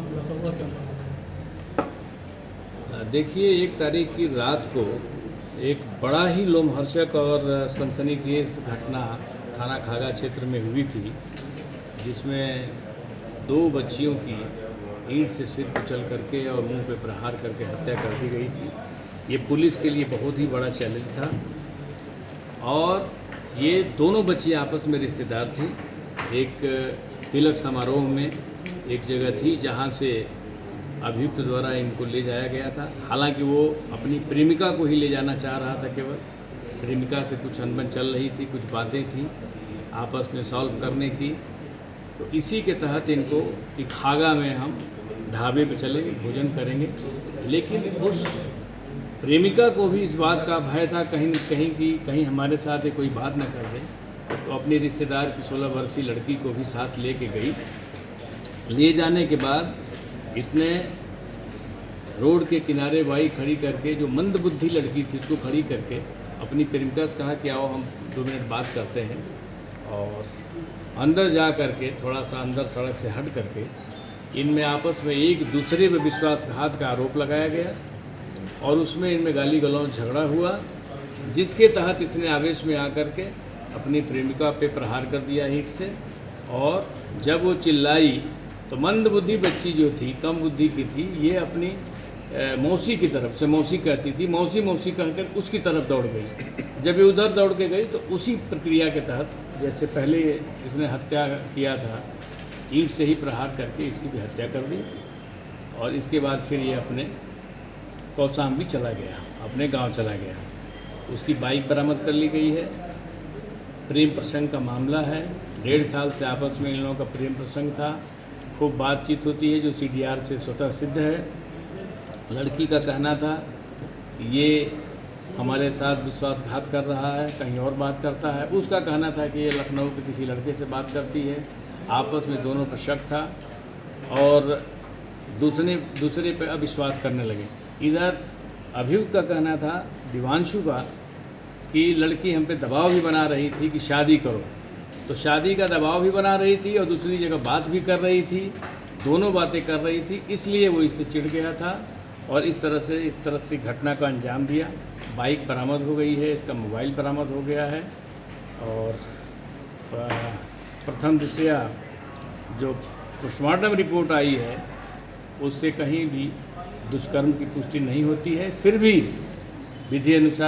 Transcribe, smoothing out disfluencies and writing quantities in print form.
खुलासा हुआ क्या? देखिए, 1 तारीख की रात को एक बड़ा ही लोमहर्षक और सनसनीखेज घटना थाना खागा क्षेत्र में हुई थी, जिसमें 2 बच्चियों की ईंट से सिर कुचल करके और मुंह पे प्रहार करके हत्या कर दी गई थी। ये पुलिस के लिए बहुत ही बड़ा चैलेंज था और ये दोनों बच्ची आपस में रिश्तेदार थी। एक तिलक समारोह में एक जगह थी जहाँ से अभियुक्त द्वारा इनको ले जाया गया था। हालांकि वो अपनी प्रेमिका को ही ले जाना चाह रहा था, केवल प्रेमिका से कुछ अनबन चल रही थी, कुछ बातें थी आपस में सॉल्व करने की। तो इसी के तहत इनको कि खागा में हम ढाबे पे चलेंगे, भोजन करेंगे, लेकिन उस प्रेमिका को भी इस बात का भय था कहीं न कहीं कि कहीं हमारे साथ ये कोई बात न कर दे। तो अपनी रिश्तेदार की 16 वर्षीय लड़की को भी साथ लेके गई। ले जाने के बाद इसने रोड के किनारे बाइक खड़ी करके, जो मंदबुद्धि लड़की थी उसको खड़ी करके अपनी प्रेमिका से कहा कि आओ हम 2 मिनट बात करते हैं। और अंदर जा करके, थोड़ा सा अंदर सड़क से हट करके, इनमें आपस में एक दूसरे पर विश्वासघात का आरोप लगाया गया और उसमें इनमें गाली गलौज झगड़ा हुआ, जिसके तहत इसने आवेश में आकर के अपनी प्रेमिका पे प्रहार कर दिया ईंट से। और जब वो चिल्लाई तो मंदबुद्धि बच्ची जो थी, कम बुद्धि की थी, ये अपनी मौसी की तरफ से, मौसी कहती थी, मौसी मौसी कहकर उसकी तरफ दौड़ गई। जब ये उधर दौड़ के गई तो उसी प्रक्रिया के तहत, जैसे पहले इसने हत्या किया था, ईंट से ही प्रहार करके इसकी भी हत्या कर दी। और इसके बाद फिर ये अपने कौशाम्बी चला गया, अपने गांव चला गया। उसकी बाइक बरामद कर ली गई है। प्रेम प्रसंग का मामला है। 1.5 साल से आपस में इन लोगों का प्रेम प्रसंग था। खूब बातचीत होती है, जो CDR से स्वतः सिद्ध है। लड़की का कहना था कि ये हमारे साथ विश्वासघात कर रहा है, कहीं और बात करता है। उसका कहना था कि ये लखनऊ के किसी लड़के से बात करती है। आपस में दोनों पर शक था और दूसरे पे अविश्वास करने लगे। इधर अभियुक्त का कहना था, दिवांशु का, कि लड़की हम पे दबाव भी बना रही थी कि शादी करो। तो शादी का दबाव भी बना रही थी और दूसरी जगह बात भी कर रही थी, दोनों बातें कर रही थी, इसलिए वो इससे चिढ़ गया था और इस तरह से घटना का अंजाम दिया। बाइक बरामद हो गई है, इसका मोबाइल बरामद हो गया है। और प्रथम दृष्टया जो पोस्टमार्टम रिपोर्ट आई है उससे कहीं भी दुष्कर्म की पुष्टि नहीं होती है। फिर भी विधि अनुसार